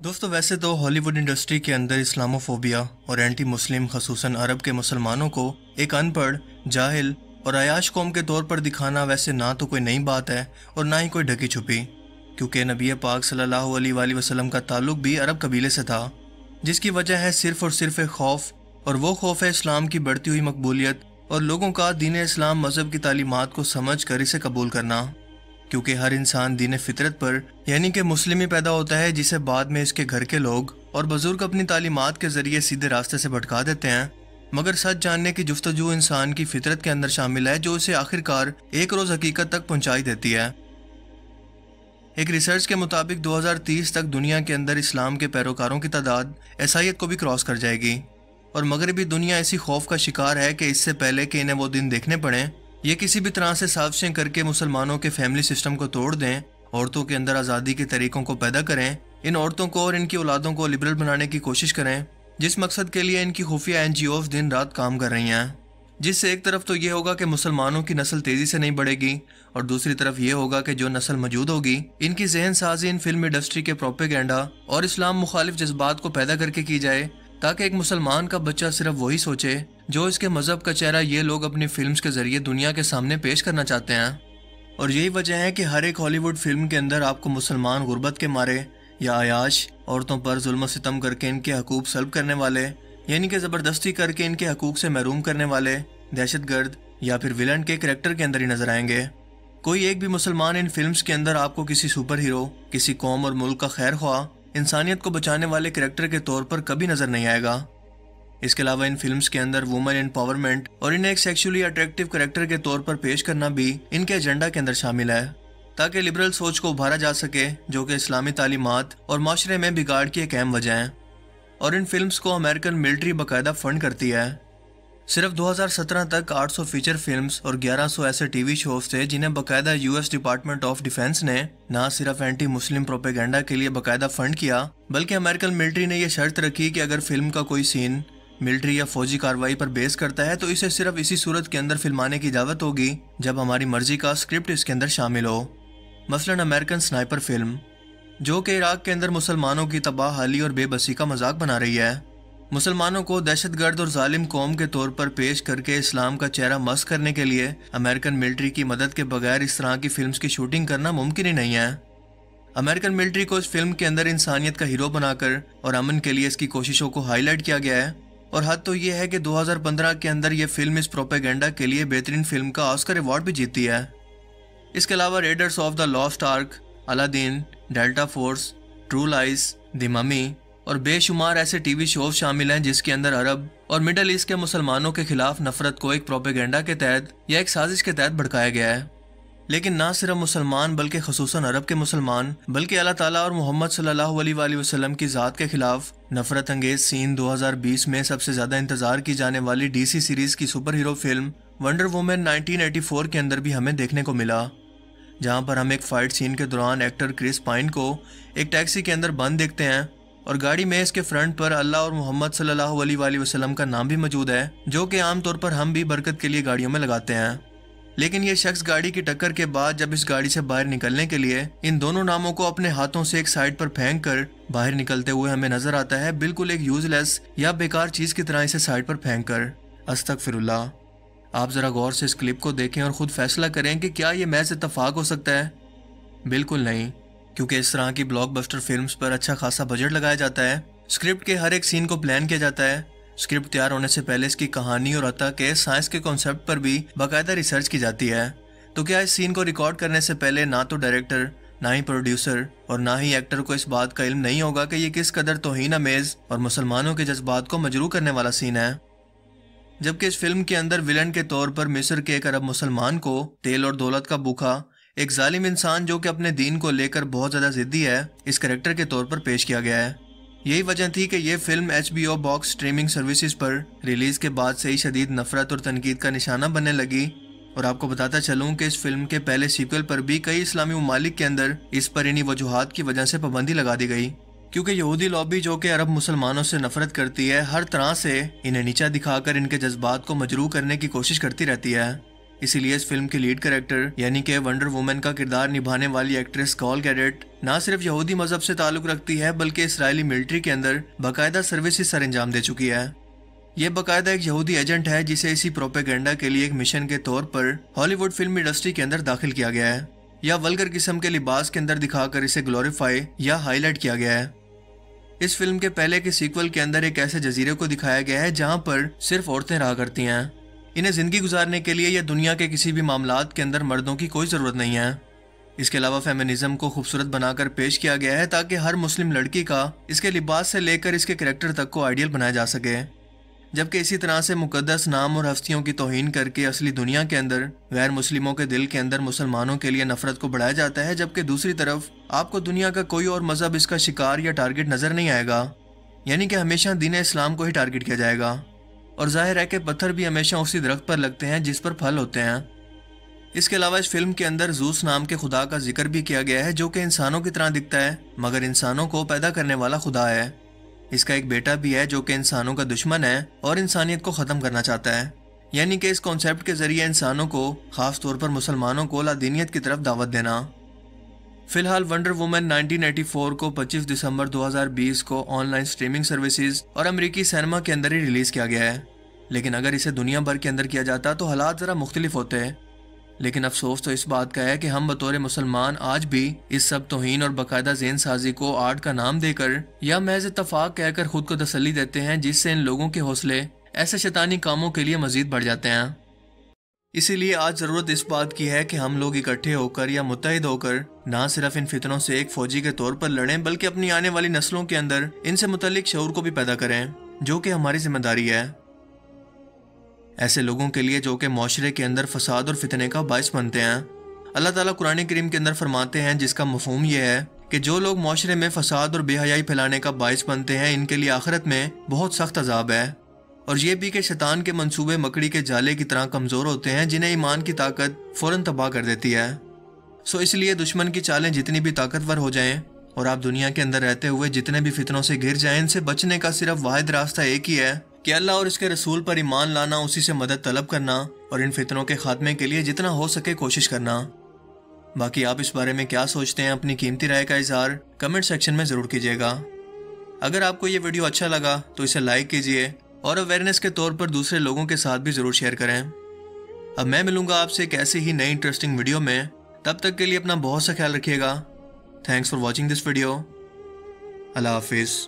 दोस्तों वैसे तो हॉलीवुड इंडस्ट्री के अंदर इस्लामोफोबिया और एंटी मुस्लिम खसूसन अरब के मुसलमानों को एक अनपढ़, जाहिल और अयाश कौम के तौर पर दिखाना वैसे ना तो कोई नई बात है और ना ही कोई ढकी छुपी, क्योंकि नबी पाक सल्लल्लाहु अलैहि वसल्लम का ताल्लुक भी अरब कबीले से था, जिसकी वजह है सिर्फ और सिर्फ एक खौफ, और वो खौफ है इस्लाम की बढ़ती हुई मकबूलियत और लोगों का दीन इस्लाम मज़हब की तालीमात को समझ कर इसे कबूल करना। क्योंकि हर इंसान दीन फितरत पर यानी कि मुस्लिम ही पैदा होता है, जिसे बाद में इसके घर के लोग और बुजुर्ग अपनी तालीमात के जरिए सीधे रास्ते से भटका देते हैं। मगर सच जानने की जुफ्तजू इंसान की फितरत के अंदर शामिल है, जो उसे आखिरकार एक रोज़ हकीकत तक पहुंचाई देती है। एक रिसर्च के मुताबिक 2030 तक दुनिया के अंदर इस्लाम के पैरोकारों की तादाद ईसाईयत को भी क्रॉस कर जाएगी, और मगरबी दुनिया इसी खौफ का शिकार है कि इससे पहले कि इन्हें वो दिन देखने पड़े, ये किसी भी तरह से साजिशें करके मुसलमानों के फैमिली सिस्टम को तोड़ दें, औरतों के अंदर आज़ादी के तरीकों को पैदा करें, इन औरतों को और इनकी औलादों को लिबरल बनाने की कोशिश करें, जिस मकसद के लिए इनकी खुफिया NGOs दिन रात काम कर रही हैं। जिससे एक तरफ तो ये होगा कि मुसलमानों की नस्ल तेज़ी से नहीं बढ़ेगी, और दूसरी तरफ ये होगा कि जो नस्ल मौजूद होगी इनकी जहन साजी इन फिल्म इंडस्ट्री के प्रोपेगेंडा और इस्लाम मुखालिफ जज्बात को पैदा करके की जाए, ताकि एक मुसलमान का बच्चा सिर्फ वही सोचे जो इसके मज़हब का चेहरा ये लोग अपनी फिल्म्स के जरिए दुनिया के सामने पेश करना चाहते हैं। और यही वजह है कि हर एक हॉलीवुड फिल्म के अंदर आपको मुसलमान गुर्बत के मारे या आयाश, औरतों पर जुल्म सितम करके इनके हकूक सल्ब करने वाले, यानी कि ज़बरदस्ती करके इनके हकूक से महरूम करने वाले दहशतगर्द या फिर विलन के करैक्टर के अंदर ही नजर आएंगे। कोई एक भी मुसलमान इन फिल्म्स के अंदर आपको किसी सुपर हीरो, किसी कौम और मुल्क का खैर ख्वाह, इंसानियत को बचाने वाले करैक्टर के तौर पर कभी नजर नहीं आएगा। इसके अलावा इन फिल्म्स के अंदर वुमेन एम्पावरमेंट और इन्हें एक सेक्सुअली अट्रैक्टिव करैक्टर के तौर पर पेश करना भी इनके एजेंडा के अंदर शामिल है, ताकि लिबरल सोच को उभारा जा सके, जो कि इस्लामी तालीमात और माशरे में बिगाड़ की एक अहम वजह है। और इन फिल्म्स को अमेरिकन मिलिट्री बाकायदा फंड करती है। सिर्फ 2017 तक 800 फीचर फिल्म्स और 1100 ऐसे टीवी शोज थे जिन्हें बाकायदा US डिपार्टमेंट ऑफ डिफेंस ने ना सिर्फ एंटी मुस्लिम प्रोपेगेंडा के लिए बाकायदा फंड किया, बल्कि अमेरिकन मिलिट्री ने यह शर्त रखी कि अगर फिल्म का कोई सीन मिलिट्री या फौजी कार्रवाई पर बेस करता है तो इसे सिर्फ इसी सूरत के अंदर फिल्माने की इजाज़त होगी जब हमारी मर्जी का स्क्रिप्ट इसके अंदर शामिल हो। मसलन अमेरिकन स्नाइपर फिल्म, जो कि इराक के अंदर मुसलमानों की तबाहहाली और बेबसी का मजाक बना रही है, मुसलमानों को दहशतगर्द और जालिम कौम के तौर पर पेश करके इस्लाम का चेहरा मस्क करने के लिए अमेरिकन मिलिट्री की मदद के बगैर इस तरह की फिल्म्स की शूटिंग करना मुमकिन ही नहीं है। अमेरिकन मिलिट्री को इस फिल्म के अंदर इंसानियत का हीरो बनाकर और अमन के लिए इसकी कोशिशों को हाईलाइट किया गया है, और हद तो ये है कि 2015 के अंदर ये फिल्म इस प्रोपेगेंडा के लिए बेहतरीन फिल्म का ऑस्कर अवार्ड भी जीती है। इसके अलावा readers of the lost arc, Aladdin, delta force, true lies, the mummy और बेशुमार ऐसे टीवी शोज शामिल हैं जिसके अंदर अरब और मिडल ईस्ट के मुसलमानों के खिलाफ नफरत को एक प्रोपेगेंडा के तहत या एक साजिश के तहत भड़काया गया है। लेकिन ना सिर्फ मुसलमान बल्कि खसूसन अरब के मुसलमान, बल्कि अल्लाह ताला और मोहम्मद सल्लल्लाहु अलैहि वसल्लम की ज़ात के खिलाफ नफरत अंगेज सीन 2020 में सबसे ज़्यादा इंतजार की जाने वाली DC सीरीज़ की super hero film wonder women 1984 के अंदर भी हमें देखने को मिला, जहां पर हम एक फाइट सीन के दौरान एक्टर क्रिस पाइन को एक टैक्सी के अंदर बंद देखते हैं, और गाड़ी में इसके फ्रंट पर अल्लाह और मोहम्मद सल्लल्लाहु अलैहि वसल्लम का नाम भी मौजूद है, जो कि आमतौर पर हम भी बरकत के लिए गाड़ियों में लगाते हैं। लेकिन ये शख्स गाड़ी की टक्कर के बाद जब इस गाड़ी से बाहर निकलने के लिए इन दोनों नामों को अपने हाथों से एक साइड पर फेंक कर बाहर निकलते हुए हमें नजर आता है, बिल्कुल एक यूजलेस या बेकार चीज की तरह इसे साइड पर फेंक कर। अस्तगफिरुल्लाह। आप जरा गौर से इस क्लिप को देखें और खुद फैसला करें कि क्या ये महज इत्तफाक हो सकता है। बिल्कुल नहीं, क्योंकि इस तरह की ब्लॉकबस्टर फिल्म्स पर अच्छा खासा बजट लगाया जाता है, स्क्रिप्ट के हर एक सीन को प्लान किया जाता है, स्क्रिप्ट तैयार होने से पहले इसकी कहानी और अता के साइंस के कॉन्सेप्ट पर भी बाकायदा रिसर्च की जाती है। तो क्या इस सीन को रिकॉर्ड करने से पहले ना तो डायरेक्टर, ना ही प्रोड्यूसर और ना ही एक्टर को इस बात का इल्म नहीं होगा कि ये किस कदर तौहीन अमेज और मुसलमानों के जज्बात को मजरूह करने वाला सीन है। जबकि इस फिल्म के अंदर विलन के तौर पर मिस्र के एक अरब मुसलमान को तेल और दौलत का भूखा एक जालिम इंसान जो कि अपने दीन को लेकर बहुत ज़्यादा जिद्दी है, इस कैरेक्टर के तौर पर पेश किया गया है। यही वजह थी कि ये film HBO box streaming services पर रिलीज के बाद से ही शदीद नफरत और तनकीद का निशाना बनने लगी। और आपको बताता चलूं कि इस फिल्म के पहले सीक्वल पर भी कई इस्लामी ममालिक के अंदर इस पर इन्हीं वजूहात की वजह से पाबंदी लगा दी गई, क्योंकि यहूदी लॉबी जो कि अरब मुसलमानों से नफरत करती है, हर तरह से इन्हें नीचा दिखाकर इनके जज्बात को मजरूह करने की कोशिश करती रहती है। इसी लिए इस फिल्म की लीड कैरेक्टर यानी कि वंडर वुमन का किरदार निभाने वाली एक्ट्रेस गॉल गैडेट ना सिर्फ यहूदी मजहब से ताल्लुक रखती है बल्कि इसराइली मिलिट्री के अंदर बाकायदा सर्विसेज सर अंजाम दे चुकी है। ये बाकायदा एक यहूदी एजेंट है जिसे इसी प्रोपेगेंडा के लिए एक मिशन के तौर पर हॉलीवुड फिल्म इंडस्ट्री के अंदर दाखिल किया गया है या वल्गर किस्म के लिबास के अंदर दिखाकर इसे ग्लोरीफाई या हाईलाइट किया गया है। इस फिल्म के पहले के सीक्वल के अंदर एक ऐसे जजीरे को दिखाया गया है जहां पर सिर्फ औरतें रहा करती हैं। इन्हें जिंदगी गुजारने के लिए या दुनिया के किसी भी मामलात के अंदर मर्दों की कोई ज़रूरत नहीं है। इसके अलावा फेमिनिज्म को खूबसूरत बनाकर पेश किया गया है ताकि हर मुस्लिम लड़की का इसके लिबास से लेकर इसके कैरेक्टर तक को आइडियल बनाया जा सके, जबकि इसी तरह से मुकद्दस नाम और हस्तियों की तौहीन करके असली दुनिया के अंदर गैर मुस्लिमों के दिल के अंदर मुसलमानों के लिए नफरत को बढ़ाया जाता है, जबकि दूसरी तरफ आपको दुनिया का कोई और मजहब इसका शिकार या टारगेट नजर नहीं आएगा। यानी कि हमेशा दीन इस्लाम को ही टारगेट किया जाएगा। और जाहिर है कि पत्थर भी हमेशा उसी दरख्त पर लगते हैं जिस पर फल होते हैं। इसके अलावा इस फिल्म के अंदर जूस नाम के खुदा का जिक्र भी किया गया है जो कि इंसानों की तरह दिखता है मगर इंसानों को पैदा करने वाला खुदा है। इसका एक बेटा भी है जो कि इंसानों का दुश्मन है और इंसानियत को ख़त्म करना चाहता है। यानी कि इस कॉन्सेप्ट के जरिए इंसानों को, खास तौर पर मुसलमानों को, लादीनियत की तरफ दावत देना। फिलहाल वंडर वुमन 1984 को 25 दिसंबर 2020 को ऑनलाइन स्ट्रीमिंग सर्विसेज और अमेरिकी सिनेमा के अंदर ही रिलीज किया गया है। लेकिन अगर इसे दुनिया भर के अंदर किया जाता तो हालात ज़रा मुख्तलिफ होते हैं। लेकिन अफसोस तो इस बात का है कि हम बतौर मुसलमान आज भी इस सब तौहीन और बाकायदा ज़ेन साजी को आर्ट का नाम देकर या महज इत्तफाक कहकर खुद को तसल्ली देते हैं, जिससे इन लोगों के हौसले ऐसे शैतानी कामों के लिए मजीद बढ़ जाते हैं। इसीलिए आज ज़रूरत इस बात की है कि हम लोग इकट्ठे होकर या मुत्तहिद होकर ना सिर्फ इन फितनों से एक फौजी के तौर पर लड़ें बल्कि अपनी आने वाली नस्लों के अंदर इनसे मुतल्लिक शऊर को भी पैदा करें, जो कि हमारी जिम्मेदारी है। ऐसे लोगों के लिए जो कि माशरे के अंदर फसाद और फितने का बायस बनते हैं। अल्लाह ताला कुरान करीम के अंदर फरमाते हैं, जिसका मफहूम यह है कि जो लोग माशरे में फसाद और बेहयाई फैलाने का बायस बनते हैं इनके लिए आखिरत में बहुत सख्त अजाब है। और ये भी कि शैतान के मंसूबे मकड़ी के जाले की तरह कमज़ोर होते हैं जिन्हें ईमान की ताकत फ़ौरन तबाह कर देती है। सो इसलिए दुश्मन की चालें जितनी भी ताकतवर हो जाएं और आप दुनिया के अंदर रहते हुए जितने भी फितनों से घिर जाएं, इनसे बचने का सिर्फ वाहिद रास्ता एक ही है कि अल्लाह और इसके रसूल पर ईमान लाना, उसी से मदद तलब करना और इन फितनों के खात्मे के लिए जितना हो सके कोशिश करना। बाकी आप इस बारे में क्या सोचते हैं, अपनी कीमती राय का इजहार कमेंट सेक्शन में ज़रूर कीजिएगा। अगर आपको ये वीडियो अच्छा लगा तो इसे लाइक कीजिए और अवेयरनेस के तौर पर दूसरे लोगों के साथ भी ज़रूर शेयर करें। अब मैं मिलूंगा आपसे एक ऐसी ही नई इंटरेस्टिंग वीडियो में। तब तक के लिए अपना बहुत सा ख्याल रखिएगा। Thanks for watching this video. अल्लाह हाफिज़।